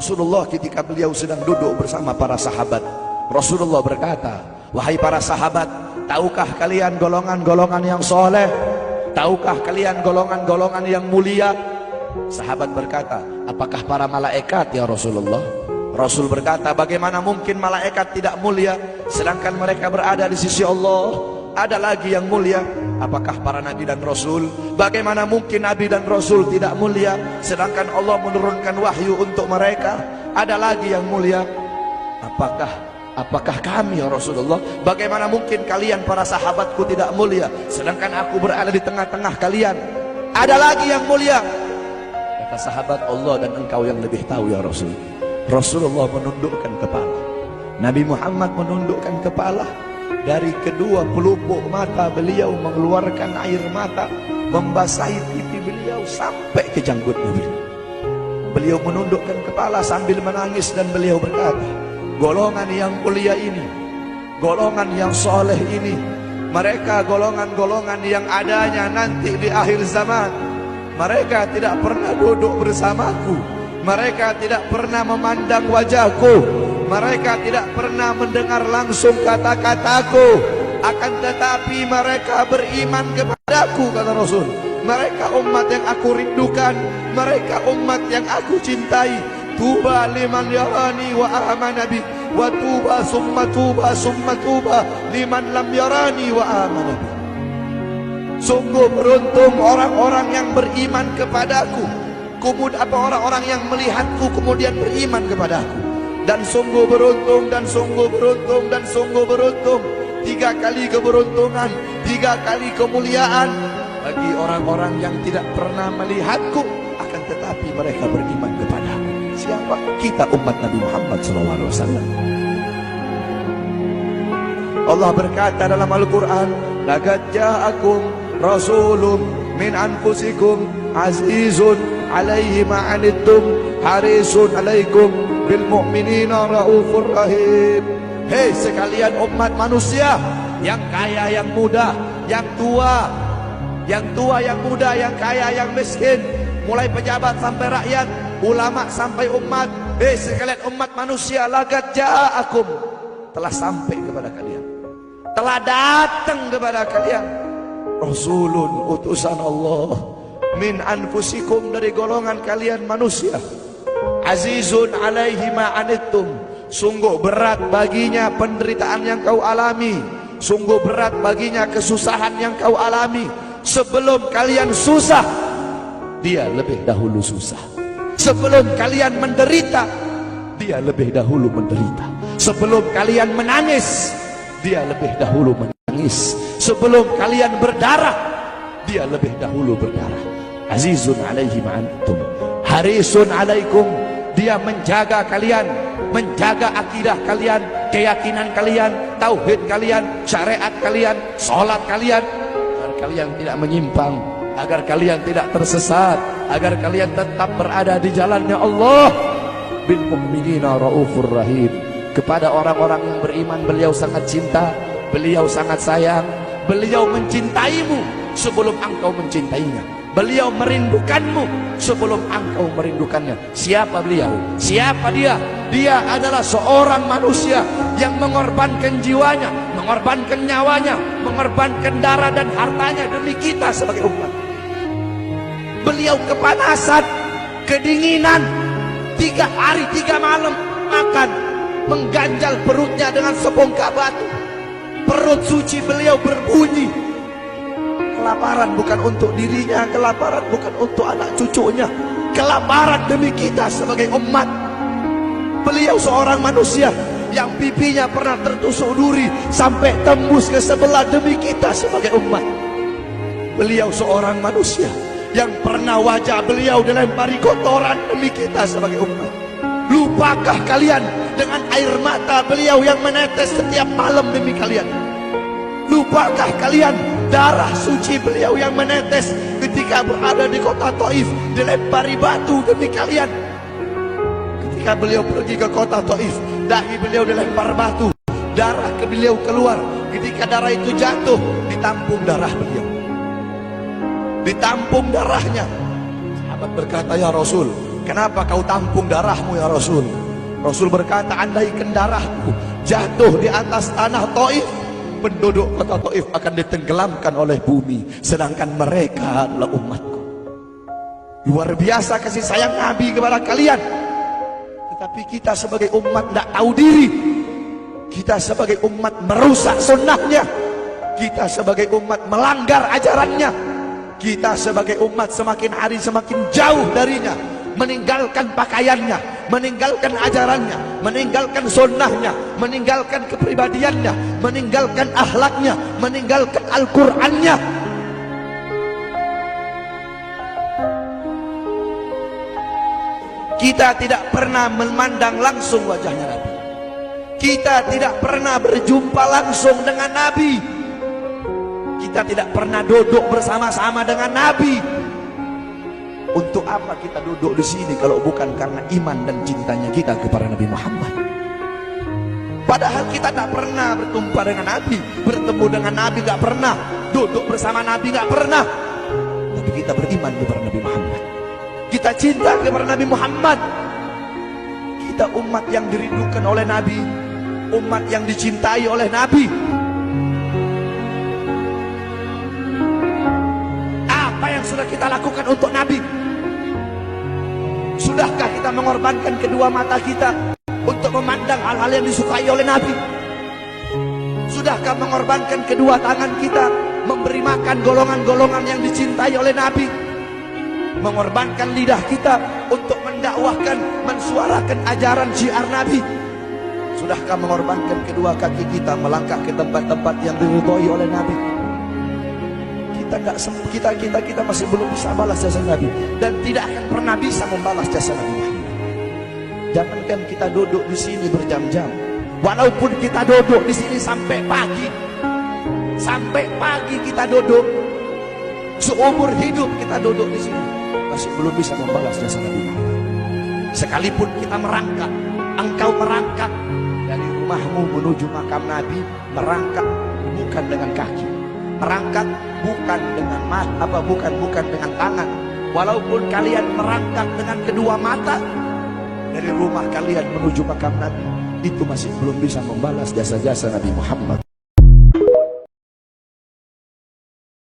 Rasulullah ketika beliau sedang duduk bersama para sahabat, Rasulullah berkata, wahai para sahabat, tahukah kalian golongan-golongan yang soleh? Tahukah kalian golongan-golongan yang mulia? Sahabat berkata, apakah para malaikat ya Rasulullah? Rasul berkata, bagaimana mungkin malaikat tidak mulia sedangkan mereka berada di sisi Allah? Ada lagi yang mulia. Apakah para nabi dan rasul? Bagaimana mungkin nabi dan rasul tidak mulia sedangkan Allah menurunkan wahyu untuk mereka? Ada lagi yang mulia. Apakah kami ya Rasulullah? Bagaimana mungkin kalian para sahabatku tidak mulia sedangkan aku berada di tengah-tengah kalian? Ada lagi yang mulia. Kata sahabat, Allah dan engkau yang lebih tahu ya Rasul. Rasulullah menundukkan kepala, Nabi Muhammad menundukkan kepala. Dari kedua pelupuk mata beliau mengeluarkan air mata, membasahi pipi beliau sampai ke janggutnya beliau. Beliau menundukkan kepala sambil menangis dan beliau berkata, golongan yang mulia ini, golongan yang soleh ini, mereka golongan-golongan yang adanya nanti di akhir zaman. Mereka tidak pernah duduk bersamaku, mereka tidak pernah memandang wajahku, mereka tidak pernah mendengar langsung kata-kataku, akan tetapi mereka beriman kepadaku, kata Rasul. Mereka umat yang aku rindukan, mereka umat yang aku cintai. Tuba liman yarani wa amana bi, wa tuba summa tuba liman lam yarani wa amana bi. Sungguh beruntung orang-orang yang beriman kepadaku, kemudian orang-orang yang melihatku kemudian beriman kepadaku. Dan sungguh beruntung, dan sungguh beruntung, dan sungguh beruntung. 3 kali keberuntungan, 3 kali kemuliaan bagi orang-orang yang tidak pernah melihatku, akan tetapi mereka beriman kepadaku. Siapa? Kita umat Nabi Muhammad SAW. Allah berkata dalam Al-Quran, laqad ja'akum rasulun min anfusikum azizun alaihi ma'anittum harisun alaikum bil mu'minina raufur rahim. Hei sekalian umat manusia, yang kaya, yang muda, yang tua, yang muda, yang kaya, yang miskin, mulai pejabat sampai rakyat, ulama sampai umat. Hei sekalian umat manusia, laqad ja'akum, telah sampai kepada kalian, telah datang kepada kalian rasulun, utusan Allah, min anfusikum, dari golongan kalian manusia, azizun alaihi ma'anittum, sungguh berat baginya penderitaan yang kau alami, sungguh berat baginya kesusahan yang kau alami. Sebelum kalian susah, dia lebih dahulu susah. Sebelum kalian menderita, dia lebih dahulu menderita. Sebelum kalian menangis, dia lebih dahulu menangis. Sebelum kalian berdarah, dia lebih dahulu berdarah. Azizun alaihi ma'anittum harisun alaikum, dia menjaga kalian, menjaga akidah kalian, keyakinan kalian, tauhid kalian, syariat kalian, sholat kalian, agar kalian tidak menyimpang, agar kalian tidak tersesat, agar kalian tetap berada di jalannya Allah. Bil mu'minina raufur rahim, kepada orang-orang yang beriman beliau sangat cinta, beliau sangat sayang, beliau mencintaimu sebelum engkau mencintainya, beliau merindukanmu sebelum engkau merindukannya. Siapa beliau? Siapa dia? Dia adalah seorang manusia yang mengorbankan jiwanya, mengorbankan nyawanya, mengorbankan darah dan hartanya demi kita sebagai umat. Beliau kepanasan, kedinginan, 3 hari 3 malam makan, mengganjal perutnya dengan sebongkah batu. Perut suci beliau berbunyi. Kelaparan bukan untuk dirinya, kelaparan bukan untuk anak cucunya, kelaparan demi kita sebagai umat. Beliau seorang manusia yang pipinya pernah tertusuk duri sampai tembus ke sebelah demi kita sebagai umat. Beliau seorang manusia yang pernah wajah beliau dilempari kotoran demi kita sebagai umat. Lupakah kalian dengan air mata beliau yang menetes setiap malam demi kalian? Lupakah kalian darah suci beliau yang menetes ketika berada di kota Taif, dilempari batu demi kalian? Ketika beliau pergi ke kota Taif, dahi beliau dilempar batu, darah ke beliau keluar. Ketika darah itu jatuh, ditampung darah beliau, ditampung darahnya. Sahabat berkata, ya Rasul, kenapa kau tampung darahmu ya Rasul? Rasul berkata, andaikan darahku jatuh di atas tanah Taif, penduduk kota Taif akan ditenggelamkan oleh bumi, sedangkan mereka adalah umatku. Luar biasa kasih sayang Nabi kepada kalian. Tetapi kita sebagai umat tidak tahu diri. Kita sebagai umat merusak sunnahnya. Kita sebagai umat melanggar ajarannya. Kita sebagai umat semakin hari semakin jauh darinya, meninggalkan pakaiannya, meninggalkan ajarannya, meninggalkan sunnahnya, meninggalkan kepribadiannya, meninggalkan akhlaknya, meninggalkan Al-Qur'annya. Kita tidak pernah memandang langsung wajahnya Nabi. Kita tidak pernah berjumpa langsung dengan Nabi. Kita tidak pernah duduk bersama-sama dengan Nabi. Untuk apa kita duduk di sini kalau bukan karena iman dan cintanya kita kepada Nabi Muhammad? Padahal kita tak pernah berjumpa dengan Nabi, bertemu dengan Nabi tak pernah, duduk bersama Nabi tak pernah. Tapi kita beriman kepada Nabi Muhammad. Kita cinta kepada Nabi Muhammad. Kita umat yang dirindukan oleh Nabi, umat yang dicintai oleh Nabi. Apa yang sudah kita lakukan untuk Nabi? Sudahkah kita mengorbankan kedua mata kita untuk memandang hal-hal yang disukai oleh Nabi? Sudahkah mengorbankan kedua tangan kita memberi makan golongan-golongan yang dicintai oleh Nabi? Mengorbankan lidah kita untuk mendakwahkan, mensuarakan ajaran syiar Nabi? Sudahkah mengorbankan kedua kaki kita melangkah ke tempat-tempat yang diridhoi oleh Nabi? Kita masih belum bisa balas jasa Nabi, dan tidak akan pernah bisa membalas jasa Nabi Muhammad. Jangankan kita duduk di sini berjam-jam, walaupun kita duduk di sini sampai pagi kita duduk, seumur hidup kita duduk di sini, masih belum bisa membalas jasa Nabi Muhammad. Sekalipun kita merangkak, engkau merangkak dari rumahmu menuju makam Nabi, merangkak bukan dengan kaki, merangkak bukan dengan bukan dengan tangan. Walaupun kalian merangkak dengan kedua mata dari rumah kalian menuju makam Nabi, itu masih belum bisa membalas jasa-jasa Nabi Muhammad.